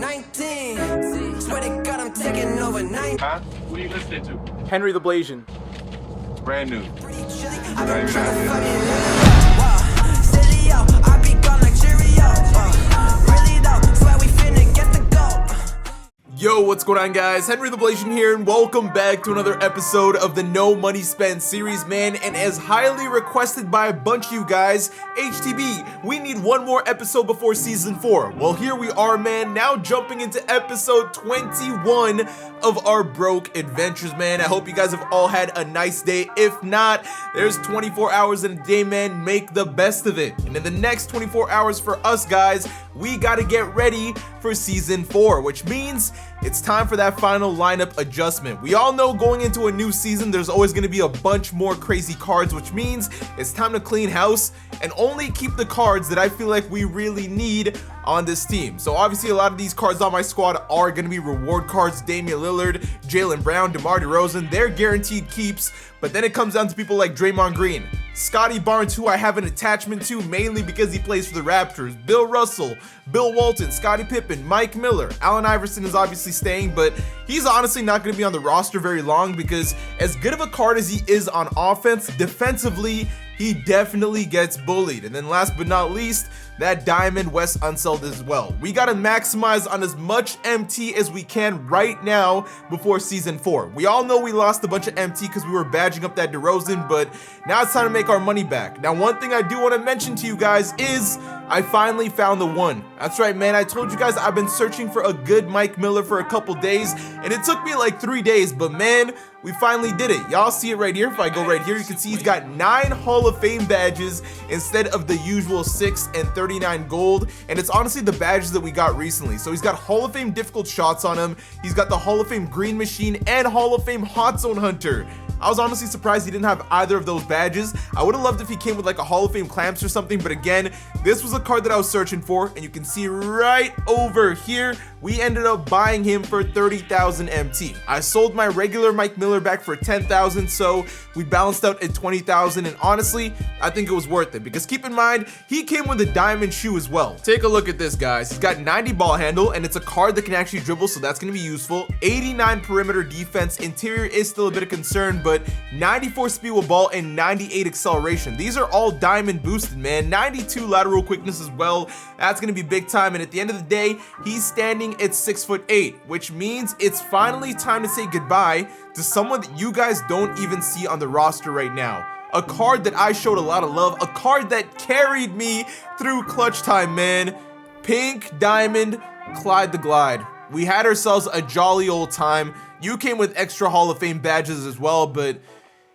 19. Swear to God, I'm taking over 9. Huh? What are you listening to? Henry the Blasian. Brand new. I've been trying to fuck it up. Silly, yo, I be gone like Cheerios. Really though, swear we finna get the gold. Yo, what's going on, guys? Henry the Blasian here, and welcome back to another episode of the No Money Spent series, man. And as highly requested by a bunch of you guys, HTB, we need one more episode before season 4. Well, here we are, man, now jumping into episode 21 of our broke adventures, man. I hope you guys have all had a nice day. If not, there's 24 hours in a day, man. Make the best of it. And in the next 24 hours for us, guys, we gotta get ready for season 4, which means it's time for that final lineup adjustment. We all know going into a new season, there's always gonna be a bunch more crazy cards, which means it's time to clean house and only keep the cards that I feel like we really need on this team. So obviously a lot of these cards on my squad are gonna be reward cards. Damian Lillard, Jaylen Brown, Demar Derozan, they're guaranteed keeps. But then it comes down to people like Draymond Green, Scotty Barnes, who I have an attachment to mainly because he plays for the Raptors, Bill Russell, Bill Walton, Scottie Pippen, Mike Miller. Allen Iverson is obviously staying, but he's honestly not going to be on the roster very long because as good of a card as he is on offense, defensively, he definitely gets bullied. And then last but not least, that diamond Wes Unseld as well. We got to maximize on as much MT as we can right now before season 4. We all know we lost a bunch of MT because we were badging up that Derozan, but now it's time to make our money back. Now, one thing I do want to mention to you guys is I finally found the one. That's right, man. I told you guys I've been searching for a good Mike Miller for a couple days, and it took me like 3 days, but man, we finally did it. Y'all see it right here. If I go right here, you can see he's got 9 Hall of Fame badges instead of the usual 6 and 39 gold. And it's honestly the badges that we got recently. So he's got Hall of Fame difficult shots on him. He's got the Hall of Fame green machine and Hall of Fame hot zone hunter. I was honestly surprised he didn't have either of those badges. I would have loved if he came with like a Hall of Fame clamps or something, but again, this was a card that I was searching for, and you can see right over here, we ended up buying him for 30,000 MT. I sold my regular Mike Miller back for 10,000, so we balanced out at 20,000, and honestly, I think it was worth it, because keep in mind, he came with a diamond shoe as well. Take a look at this, guys. He's got 90 ball handle, and it's a card that can actually dribble, so that's gonna be useful. 89 perimeter defense, interior is still a bit of concern, but 94 speed with ball and 98 acceleration. These are all diamond boosted, man. 92 lateral quickness as well. That's gonna be big time, and at the end of the day, he's standing at 6'8", which means it's finally time to say goodbye to someone that you guys don't even see on the roster right now. A card that I showed a lot of love, a card that carried me through clutch time, man. Pink Diamond Clyde the Glide. We had ourselves a jolly old time. You came with extra Hall of Fame badges as well, but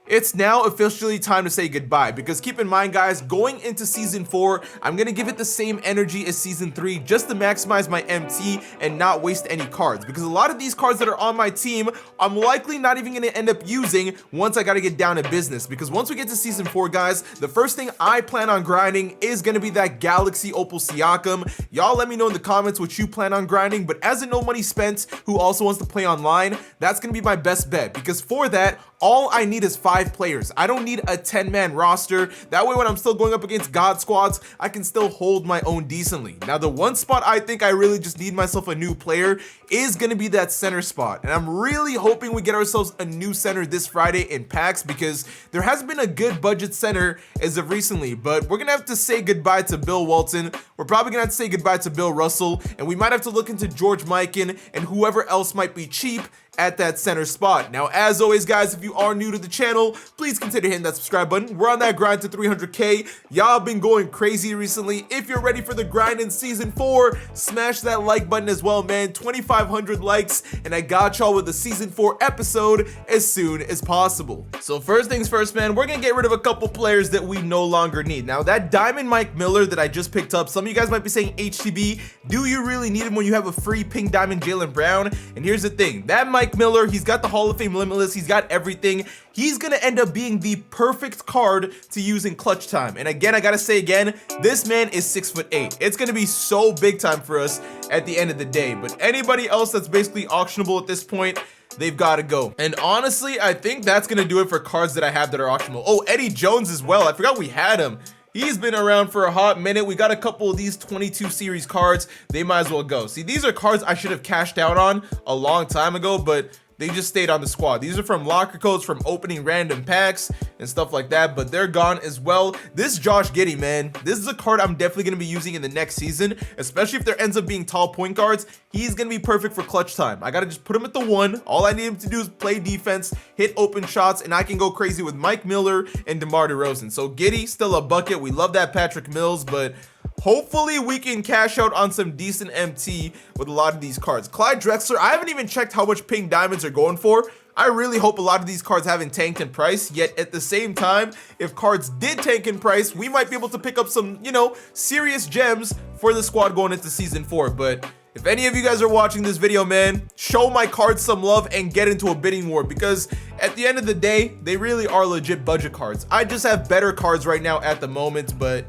it's now officially time to say goodbye, because keep in mind, guys, going into season 4, I'm gonna give it the same energy as season 3 just to maximize my MT and not waste any cards, because a lot of these cards that are on my team, I'm likely not even gonna end up using once I gotta get down to business, because once we get to season 4, guys, the first thing I plan on grinding is gonna be that Galaxy Opal Siakam. Y'all let me know in the comments what you plan on grinding, but as a No Money Spent who also wants to play online, that's gonna be my best bet, because for that, all I need is 5 players. I don't need a 10-man roster. That way, when I'm still going up against God squads, I can still hold my own decently. Now, the one spot I think I really just need myself a new player is going to be that center spot. And I'm really hoping we get ourselves a new center this Friday in packs, because there has been a good budget center as of recently. But we're going to have to say goodbye to Bill Walton. We're probably going to have to say goodbye to Bill Russell. And we might have to look into George Mikan and whoever else might be cheap at that center spot. Now, as always, guys, if you are new to the channel, please consider hitting that subscribe button. We're on that grind to 300K. Y'all been going crazy recently. If you're ready for the grind in season 4, smash that like button as well, man. 2,500 likes, and I got y'all with a season 4 episode as soon as possible. So first things first, man, we're gonna get rid of a couple players that we no longer need. Now, that diamond Mike Miller that I just picked up, some of you guys might be saying, HTB, do you really need him when you have a free pink diamond Jaylen Brown? And here's the thing, that Mike Miller, he's got the Hall of Fame Limitless, he's got everything. He's gonna end up being the perfect card to use in clutch time. And again, I gotta say again, this man is 6'8". It's gonna be so big time for us at the end of the day. But anybody else that's basically auctionable at this point, they've got to go. And honestly, I think that's gonna do it for cards that I have that are auctionable. Oh, Eddie Jones as well. I forgot we had him. He's been around for a hot minute. We got a couple of these 22 series cards. They might as well go. See, these are cards I should have cashed out on a long time ago, but they just stayed on the squad. These are from locker codes, from opening random packs and stuff like that, but they're gone as well. This Josh Giddey, man, this is a card I'm definitely going to be using in the next season, especially if there ends up being tall point guards. He's going to be perfect for clutch time. I got to just put him at the 1. All I need him to do is play defense, hit open shots, and I can go crazy with Mike Miller and Demar Derozan. So Giddey, still a bucket. We love that Patrick Mills, but hopefully we can cash out on some decent MT with a lot of these cards. Clyde Drexler, I haven't even checked how much pink diamonds are going for. I really hope a lot of these cards haven't tanked in price, yet at the same time, if cards did tank in price, we might be able to pick up some, you know, serious gems for the squad going into season 4. But if any of you guys are watching this video, man, show my cards some love and get into a bidding war, because at the end of the day, they really are legit budget cards. I just have better cards right now at the moment, but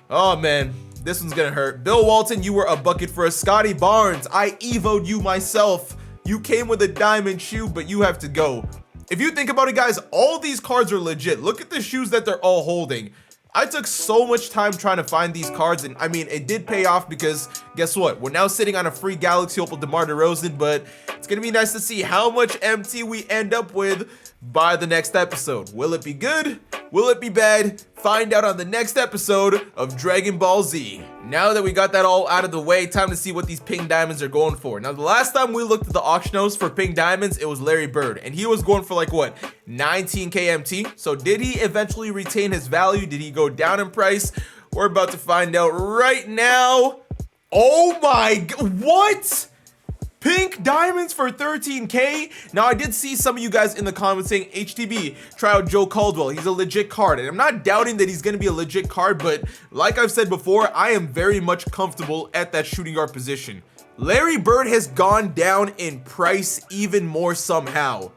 oh man, this one's gonna hurt. Bill Walton, you were a bucket for us. Scotty Barnes, I evoed you myself. You came with a diamond shoe, but you have to go. If you think about it, guys, all these cards are legit. Look at the shoes that they're all holding. I took so much time trying to find these cards, and I mean, it did pay off, because guess what? We're now sitting on a free Galaxy Opal DeMar DeRozan, but it's gonna be nice to see how much MT we end up with by the next episode. Will it be good? Will it be bad? Find out on the next episode of Dragon Ball Z. Now that we got that all out of the way, time to see what these pink diamonds are going for. Now, the last time we looked at the auction house for pink diamonds, it was Larry Bird, and he was going for like what, 19k MT. So did he eventually retain his value? Did he go down in price? We're about to find out right now. Oh my, what? Pink diamonds for 13k. Now, I did see some of you guys in the comments saying, HTB, try out Joe Caldwell. He's a legit card. And I'm not doubting that he's going to be a legit card, but like I've said before, I am very much comfortable at that shooting guard position. Larry Bird has gone down in price even more somehow.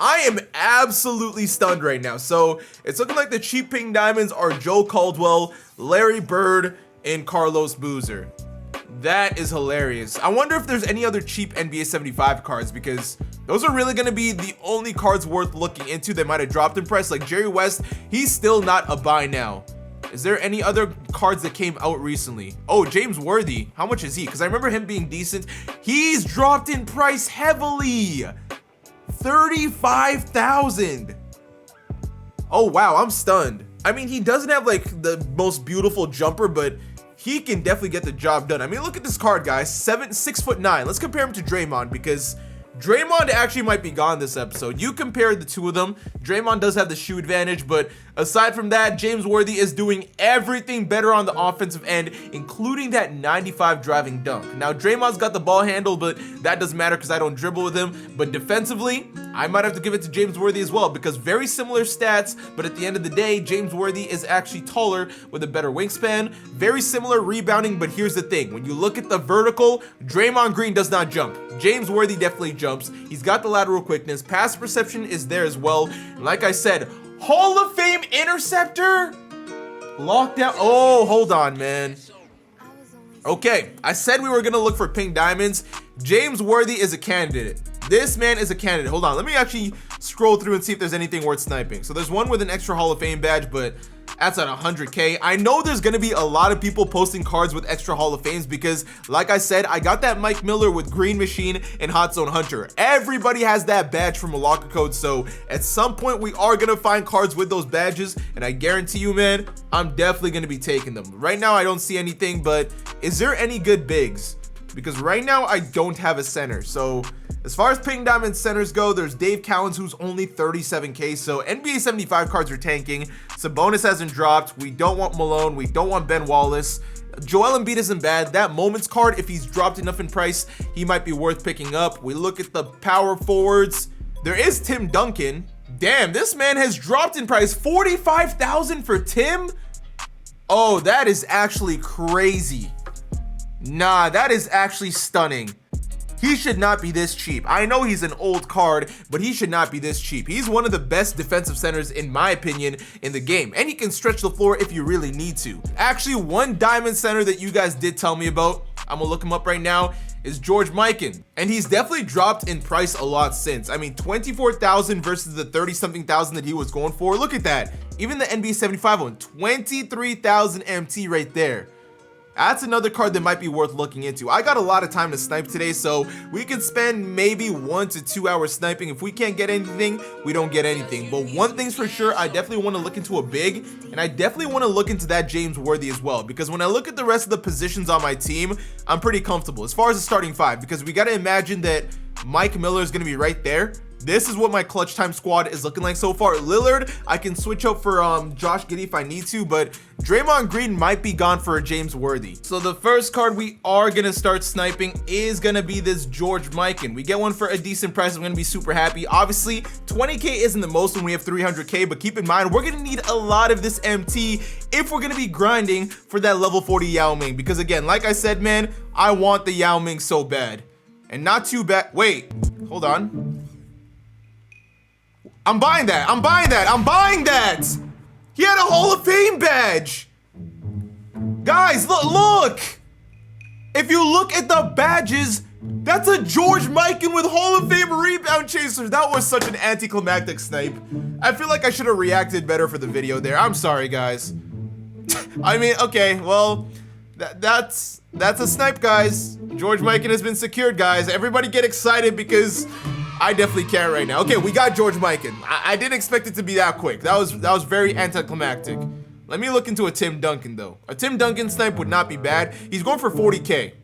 I am absolutely stunned right now. So it's looking like the cheap pink diamonds are Joe Caldwell, Larry Bird, and Carlos Boozer. That is hilarious. I wonder if there's any other cheap NBA 75 cards, because those are really going to be the only cards worth looking into that might have dropped in price. Like Jerry West, he's still not a buy now. Is there any other cards that came out recently? Oh, James Worthy. How much is he? Because I remember him being decent. He's dropped in price heavily. 35,000. Oh, wow. I'm stunned. I mean, he doesn't have like the most beautiful jumper, but he can definitely get the job done. I mean, look at this card, guys. 6'9". Let's compare him to Draymond, because Draymond actually might be gone this episode. You compare the two of them. Draymond does have the shoe advantage, but aside from that, James Worthy is doing everything better on the offensive end, including that 95 driving dunk. Now, Draymond's got the ball handle, but that doesn't matter because I don't dribble with him. But defensively, I might have to give it to James Worthy as well, because very similar stats, but at the end of the day, James Worthy is actually taller with a better wingspan. Very similar rebounding, but here's the thing. When you look at the vertical, Draymond Green does not jump. James Worthy definitely jumps. He's got the lateral quickness. Pass perception is there as well. And like I said, Hall of Fame interceptor? Lockdown. Oh, hold on, man. Okay, I said we were going to look for pink diamonds. James Worthy is a candidate. This man is a candidate. Hold on, let me actually scroll through and see if there's anything worth sniping. So there's one with an extra Hall of Fame badge, but that's at 100k. I know there's gonna be a lot of people posting cards with extra Hall of Fames, because like I said, I got that Mike Miller with Green Machine and Hot Zone Hunter. Everybody has that badge from a locker code, so at some point we are gonna find cards with those badges, and I guarantee you, man, I'm definitely gonna be taking them. Right now I don't see anything, but is there any good bigs? Because right now I don't have a center. So as far as pink diamond centers go, there's Dave Cowens, who's only 37k. So NBA 75 cards are tanking. Sabonis hasn't dropped. We don't want Malone. We don't want Ben Wallace. Joel Embiid isn't bad. That Moments card, if he's dropped enough in price, he might be worth picking up. We look at the power forwards. There is Tim Duncan. Damn, this man has dropped in price. 45,000 for Tim? Oh, that is actually crazy. Nah, that is actually stunning. He should not be this cheap. I know he's an old card, but he should not be this cheap. He's one of the best defensive centers, in my opinion, in the game. And he can stretch the floor if you really need to. Actually, one diamond center that you guys did tell me about, I'm gonna look him up right now. is George Mikan. And he's definitely dropped in price a lot since. I mean, 24,000 versus the 30-something thousand that he was going for. Look at that. Even the NBA 75 one, 23,000 MT right there. That's another card that might be worth looking into. I got a lot of time to snipe today, so we could spend maybe 1 to 2 hours sniping. If we can't get anything, we don't get anything. But one thing's for sure, I definitely want to look into a big, and I definitely want to look into that James Worthy as well, because when I look at the rest of the positions on my team, I'm pretty comfortable as far as the starting five, because we got to imagine that Mike Miller is going to be right there. This is what my clutch time squad is looking like so far. Lillard, I can switch up for Josh Giddey if I need to, but Draymond Green might be gone for a James Worthy. So the first card we are going to start sniping is going to be this George Mikan. We get one for a decent price. I'm going to be super happy. Obviously, 20K isn't the most when we have 300K, but keep in mind, we're going to need a lot of this MT if we're going to be grinding for that level 40 Yao Ming. Because again, like I said, man, I want the Yao Ming so bad. And not too bad. Wait, hold on. I'm buying that. I'm buying that. I'm buying that. He had a Hall of Fame badge. Guys, look. If you look at the badges, that's a George Mikan with Hall of Fame rebound chasers. That was such an anticlimactic snipe. I feel like I should have reacted better for the video there. I'm sorry, guys. I mean, okay, well, that's a snipe, guys. George Mikan has been secured, guys. Everybody get excited because I definitely can't right now. Okay, we got George Mikan. I didn't expect it to be that quick. That was very anticlimactic. Let me look into a Tim Duncan though. A Tim Duncan snipe would not be bad. He's going for 40K.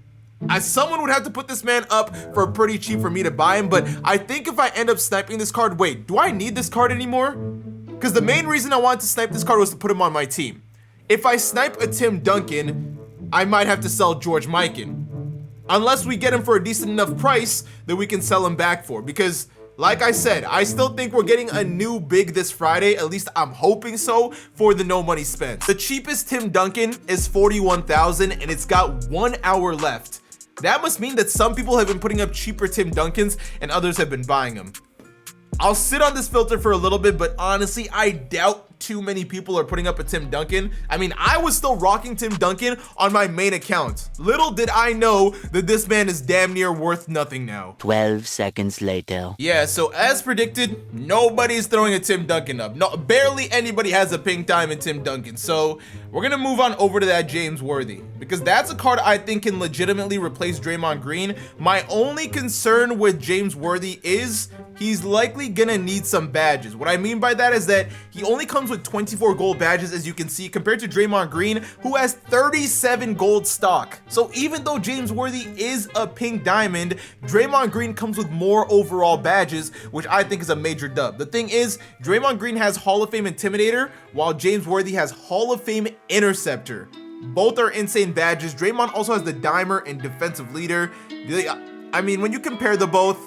Someone would have to put this man up for pretty cheap for me to buy him, but I think if I end up sniping this card, wait, do I need this card anymore? Because the main reason I wanted to snipe this card was to put him on my team. If I snipe a Tim Duncan, I might have to sell George Mikan. Unless we get him for a decent enough price that we can sell him back for. Because, like I said, I still think we're getting a new big this Friday. At least I'm hoping so for the no money spent. The cheapest Tim Duncan is 41,000 and it's got 1 hour left. That must mean that some people have been putting up cheaper Tim Duncans and others have been buying them. I'll sit on this filter for a little bit, but honestly, I doubt too many people are putting up a Tim Duncan. I mean, I was still rocking Tim Duncan on my main account. Little did I know that this man is damn near worth nothing now. 12 seconds later. Yeah, so as predicted, nobody's throwing a Tim Duncan up. No, barely anybody has a pink diamond Tim Duncan. So we're gonna move on over to that James Worthy, because that's a card I think can legitimately replace Draymond Green. My only concern with James Worthy is he's likely gonna need some badges. What I mean by that is that he only comes with 24 gold badges, as you can see, compared to Draymond Green, who has 37 gold stock. So even though James Worthy is a pink diamond, Draymond Green comes with more overall badges, which I think is a major dub. The thing is, Draymond Green has Hall of Fame Intimidator, while James Worthy has Hall of Fame Interceptor. Both are insane badges. Draymond also has the Dimer and Defensive Leader. I mean, when you compare the both,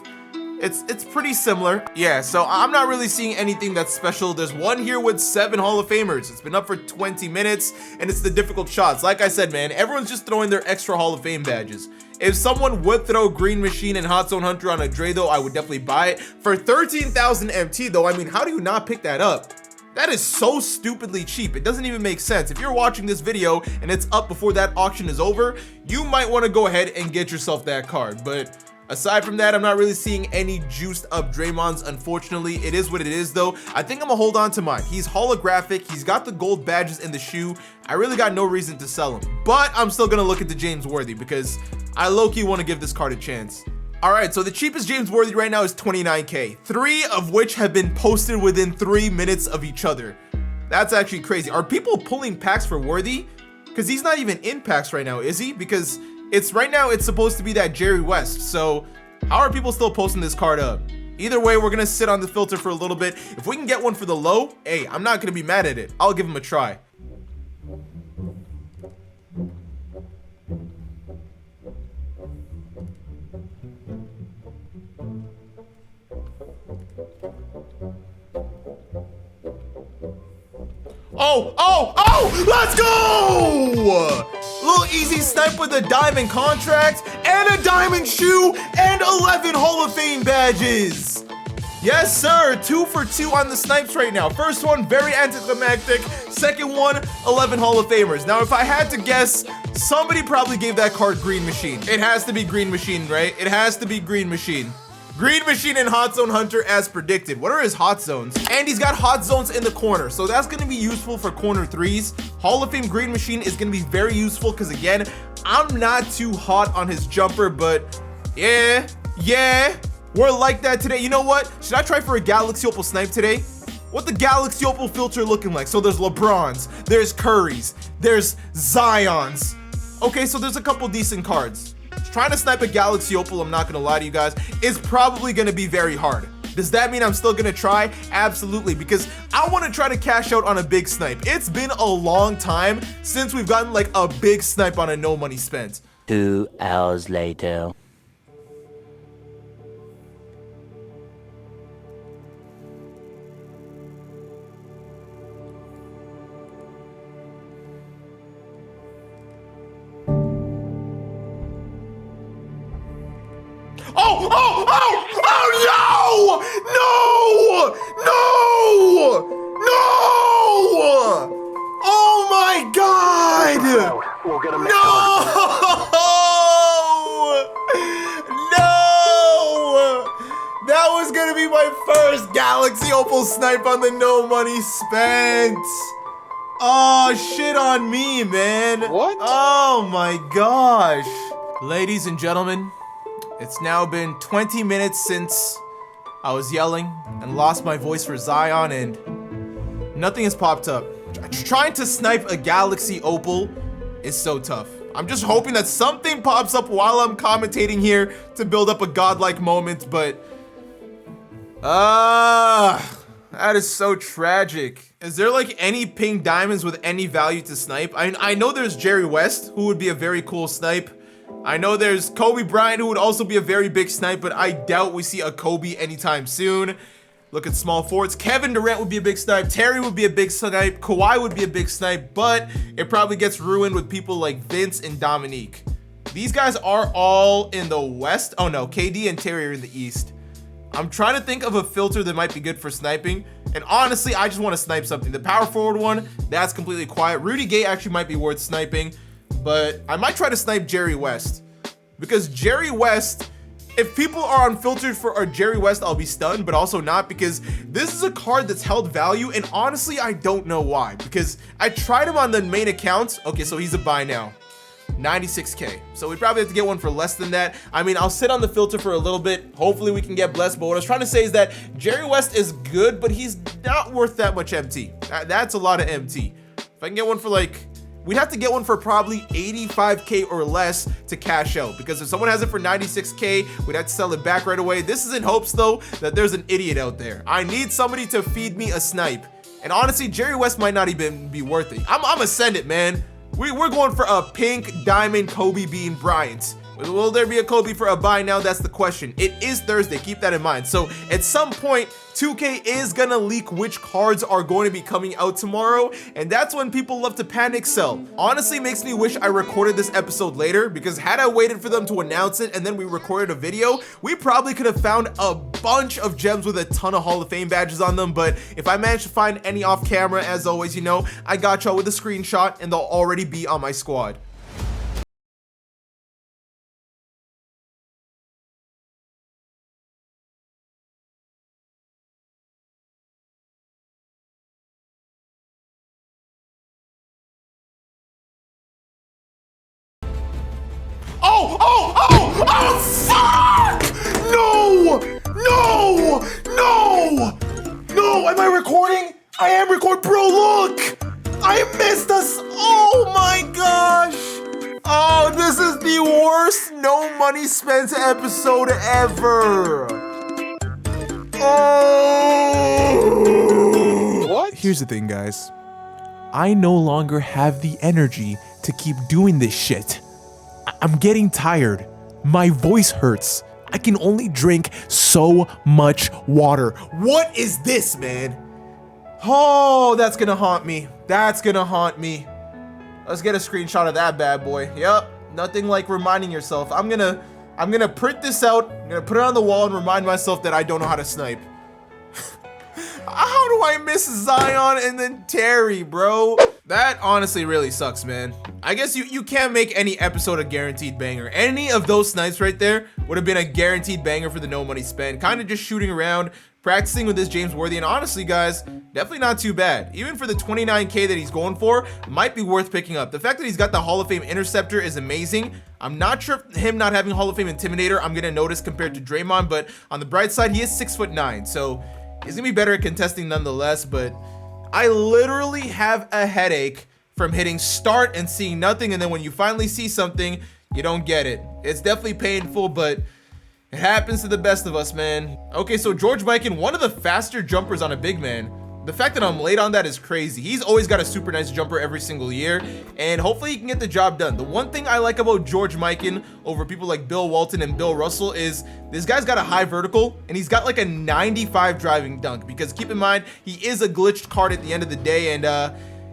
it's pretty similar. Yeah, so I'm not really seeing anything that's special. There's one here with 7 Hall of Famers. It's been up for 20 minutes, and it's the difficult shots. Like I said, man, everyone's just throwing their extra Hall of Fame badges. If someone would throw Green Machine and Hot Zone Hunter on a Dre, though, I would definitely buy it. For 13,000 MT, though, I mean, how do you not pick that up? That is so stupidly cheap. It doesn't even make sense. If you're watching this video and it's up before that auction is over, you might want to go ahead and get yourself that card. But aside from that, I'm not really seeing any juiced up Draymonds, unfortunately. It is what it is, though. I think I'm gonna hold on to mine. He's holographic. He's got the gold badges in the shoe. I really got no reason to sell him. But I'm still gonna look at the James Worthy because I low-key want to give this card a chance. All right, so the cheapest James Worthy right now is 29K, 3 of which have been posted within 3 minutes of each other. That's actually crazy. Are people pulling packs for Worthy? Because he's not even in packs right now, is he? Because right now it's supposed to be that Jerry West. So how are people still posting this card up? Either way, we're gonna sit on the filter for a little bit. If we can get one for the low, hey, I'm not gonna be mad at it. I'll give him a try. Oh, let's go! Little easy snipe with a diamond contract and a diamond shoe and 11 Hall of Fame badges. Yes, sir. 2 for 2 on the snipes right now. First one, very anticlimactic. Second one, 11 Hall of Famers. Now, if I had to guess, somebody probably gave that card Green Machine. It has to be Green Machine, right? It has to be Green Machine. Green Machine and Hot Zone Hunter as predicted. What are his hot zones? And he's got hot zones in the corner, so that's gonna be useful for corner threes. Hall of Fame Green Machine is gonna be very useful because, again, I'm not too hot on his jumper, but yeah, we're like that today. You know what? Should I try for a Galaxy Opal Snipe today? What the Galaxy Opal filter looking like? So there's LeBrons, there's Currys, there's Zions. Okay, so there's a couple decent cards. Trying to snipe a Galaxy Opal, I'm not gonna lie to you guys, is probably gonna be very hard. Does that mean I'm still gonna try? Absolutely, because I wanna try to cash out on a big snipe. It's been a long time since we've gotten like a big snipe on a no money spent. 2 hours later. No! Oh my God! No! That was gonna be my first Galaxy Opal Snipe on the no money spent. Oh, shit on me, man. What? Oh my gosh. Ladies and gentlemen, it's now been 20 minutes since I was yelling and lost my voice for Zion, and nothing has popped up. Trying to snipe a Galaxy Opal is so tough. I'm just hoping that something pops up while I'm commentating here to build up a godlike moment, but that is so tragic. Is there like any pink diamonds with any value to snipe? I know there's Jerry West, who would be a very cool snipe. I know there's Kobe Bryant, who would also be a very big snipe, but I doubt we see a Kobe anytime soon. Look at small forwards. Kevin Durant would be a big snipe. Terry would be a big snipe. Kawhi would be a big snipe, but it probably gets ruined with people like Vince and Dominique. These guys are all in the West. Oh no, KD and Terry are in the East. I'm trying to think of a filter that might be good for sniping. And honestly, I just want to snipe something. The power forward one, that's completely quiet. Rudy Gay actually might be worth sniping, but I might try to snipe Jerry West. Because Jerry West, if people are unfiltered for a Jerry West, I'll be stunned, but also not, because this is a card that's held value, and honestly, I don't know why. Because I tried him on the main account. Okay, so he's a buy now. 96K. So we probably have to get one for less than that. I mean, I'll sit on the filter for a little bit. Hopefully we can get blessed. But what I was trying to say is that Jerry West is good, but he's not worth that much MT. That's a lot of MT. If I can get one for like, we'd have to get one for probably 85K or less to cash out, because if someone has it for 96K, we'd have to sell it back right away. This is in hopes though that there's an idiot out there. I need somebody to feed me a snipe. And honestly, Jerry West might not even be worth it. I'm gonna send it, man. We're going for a pink diamond Kobe Bean Bryant. Will there be a Kobe for a buy now? That's the question. It is Thursday, keep that in mind. So at some point, 2K is gonna leak which cards are going to be coming out tomorrow, and that's when people love to panic sell. Honestly, makes me wish I recorded this episode later, because had I waited for them to announce it and then we recorded a video, we probably could have found a bunch of gems with a ton of Hall of Fame badges on them. But if I manage to find any off camera, as always, you know, I got y'all with a screenshot and they'll already be on my squad. Oh, fuck! No! Am I recording? I am recording. Bro, look! I missed us. Oh my gosh! Oh, this is the worst no money spent episode ever. Oh! What? Here's the thing, guys. I no longer have the energy to keep doing this shit. I'm getting tired. My voice hurts. I can only drink so much water. What is this, man? Oh, that's gonna haunt me. That's gonna haunt me. Let's get a screenshot of that bad boy. Yep, nothing like reminding yourself. I'm gonna print this out. I'm gonna put it on the wall and remind myself that I don't know how to snipe. How do I miss Zion and then Terry, bro? That honestly really sucks, man. I guess you can't make any episode a guaranteed banger. Any of those snipes right there would have been a guaranteed banger for the no money spent. Kind of just shooting around, practicing with this James Worthy, and honestly, guys, definitely not too bad. Even for the 29K that he's going for, might be worth picking up. The fact that he's got the Hall of Fame Interceptor is amazing. I'm not sure if him not having Hall of Fame Intimidator I'm gonna notice compared to Draymond, but on the bright side, he is 6'9", so he's gonna be better at contesting nonetheless. But I literally have a headache from hitting start and seeing nothing, and then when you finally see something, you don't get it. It's definitely painful, but it happens to the best of us, man. Okay, so George Mikan, one of the faster jumpers on a big man. The fact that I'm late on that is crazy. He's always got a super nice jumper every single year, and hopefully he can get the job done. The one thing I like about George Mikan over people like Bill Walton and Bill Russell is this guy's got a high vertical, and he's got like a 95 driving dunk, because keep in mind, he is a glitched card at the end of the day, and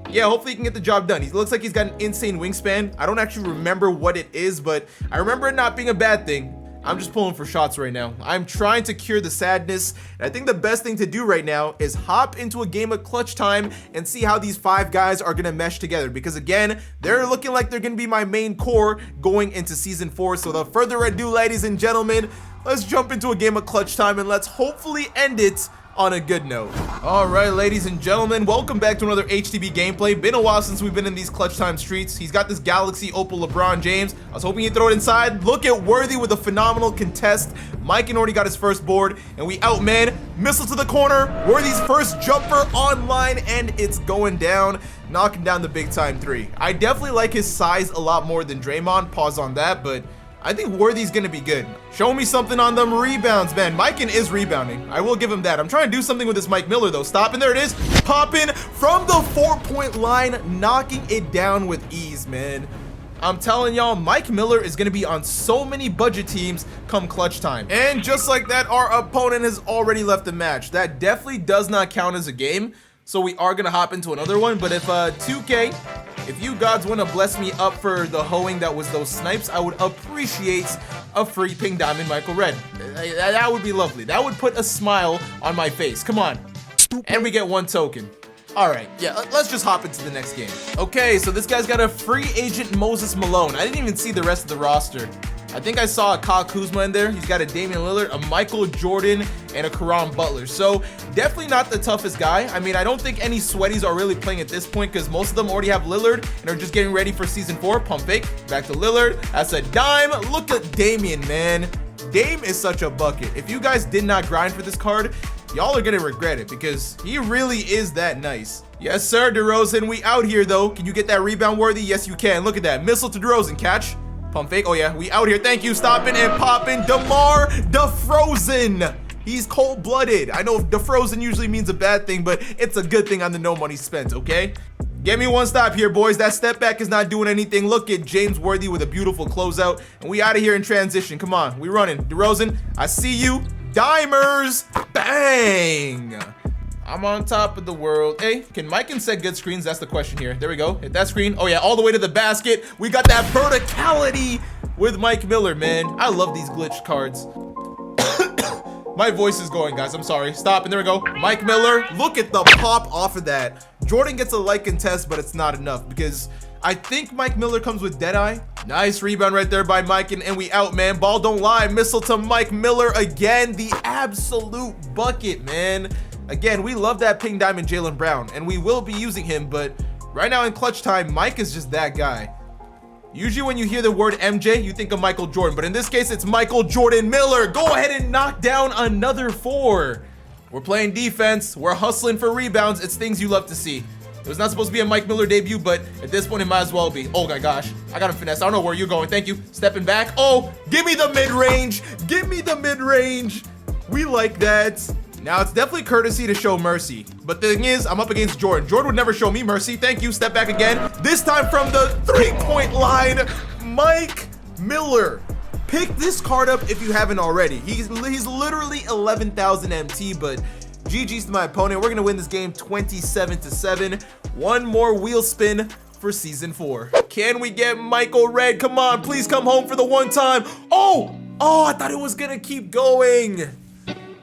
yeah, hopefully he can get the job done. He looks like he's got an insane wingspan. I don't actually remember what it is, but I remember it not being a bad thing. I'm just pulling for shots right now. I'm trying to cure the sadness, and I think the best thing to do right now is hop into a game of clutch time and see how these 5 guys are gonna mesh together, because again, they're looking like they're gonna be my main core going into season 4. So without further ado, ladies and gentlemen, let's jump into a game of clutch time and let's hopefully end it on a good note. All right, ladies and gentlemen, welcome back to another HTB gameplay. Been a while since we've been in these clutch time streets. He's got this Galaxy Opal LeBron James. I was hoping he'd throw it inside. Look at Worthy with a phenomenal contest. Mikan already got his first board, and we outman. Missile to the corner. Worthy's first jumper online, and it's going down, knocking down the big time 3. I definitely like his size a lot more than Draymond. Pause on that, but I think Worthy's gonna be good. Show me something on them rebounds, man. Mikan is rebounding. I will give him that. I'm trying to do something with this Mike Miller, though. Stop, and there it is. Popping from the 4-point line, knocking it down with ease, man. I'm telling y'all, Mike Miller is gonna be on so many budget teams come clutch time. And just like that, our opponent has already left the match. That definitely does not count as a game, so we are gonna hop into another one. But if 2K, if you gods want to bless me up for the hoeing that was those snipes, I would appreciate a free pink diamond Michael Red. That would be lovely. That would put a smile on my face. Come on. And we get 1 token. All right, yeah, let's just hop into the next game. Okay, so this guy's got a free agent Moses Malone. I didn't even see the rest of the roster. I think I saw a Kyle Kuzma in there. He's got a Damian Lillard, a Michael Jordan, and a Karan Butler. So definitely not the toughest guy. I mean, I don't think any sweaties are really playing at this point, because most of them already have Lillard and are just getting ready for season 4. Pump fake, back to Lillard. That's a dime. Look at Damian, man. Dame is such a bucket. If you guys did not grind for this card, y'all are gonna regret it, because he really is that nice. Yes, sir, Derozan. We out here, though. Can you get that rebound, Worthy? Yes, you can. Look at that. Missile to Derozan. Catch. Pump fake. Oh, yeah. We out here. Thank you. Stopping and popping. Demar DeFrozen. He's cold-blooded. I know DeFrozen usually means a bad thing, but it's a good thing on the no money spent, okay? Get me 1 stop here, boys. That step back is not doing anything. Look at James Worthy with a beautiful closeout. And we out of here in transition. Come on. We running. DeRozan, I see you. Dimers. Bang. I'm on top of the world. Hey, can Mikan set good screens? That's the question here. There we go. Hit that screen. Oh, yeah, all the way to the basket. We got that verticality with Mike Miller, man. I love these glitched cards. My voice is going, guys. I'm sorry. Stop, and there we go. Mike Miller. Look at the pop off of that. Jordan gets a light contest, but it's not enough, because I think Mike Miller comes with Deadeye. Nice rebound right there by Mike, and we out, man. Ball don't lie. Missile to Mike Miller again. The absolute bucket, man. Again, we love that pink diamond Jaylen Brown, and we will be using him, but right now in clutch time, Mike is just that guy. Usually when you hear the word MJ, you think of Michael Jordan, but in this case, it's Michael Jordan Miller. Go ahead and knock down another 4. We're playing defense. We're hustling for rebounds. It's things you love to see. It was not supposed to be a Mike Miller debut, but at this point, it might as well be. Oh my gosh, I got him finesse. I don't know where you're going. Thank you. Stepping back. Oh, give me the mid-range. Give me the mid-range. We like that. Now, it's definitely courtesy to show mercy, but the thing is, I'm up against Jordan. Jordan would never show me mercy. Thank you. Step back again. This time from the 3-point line, Mike Miller. Pick this card up if you haven't already. He's literally 11,000 MT, but GG's to my opponent. We're going to win this game 27-7. One more wheel spin for season 4. Can we get Michael Red? Come on, please come home for the one time. Oh, I thought it was going to keep going.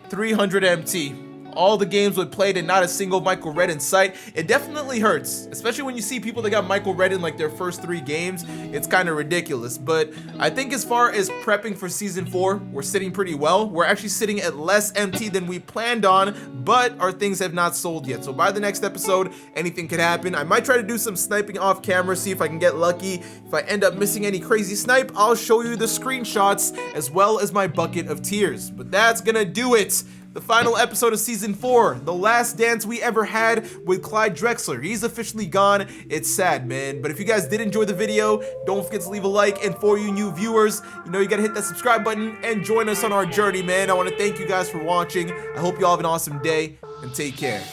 300 MT. all the games we played and not a single Michael Red in sight, it definitely hurts, especially when you see people that got Michael Red in like their first 3 games. It's kind of ridiculous, but I think as far as prepping for season 4, we're sitting pretty well. We're actually sitting at less MT than we planned on, but our things have not sold yet. So by the next episode, anything could happen. I might try to do some sniping off camera, see if I can get lucky. If I end up missing any crazy snipe, I'll show you the screenshots as well as my bucket of tears. But that's gonna do it. The final episode of season 4, the last dance we ever had with Clyde Drexler. He's officially gone. It's sad, man. But if you guys did enjoy the video, don't forget to leave a like. And for you new viewers, you know you gotta hit that subscribe button and join us on our journey, man. I want to thank you guys for watching. I hope you all have an awesome day and take care.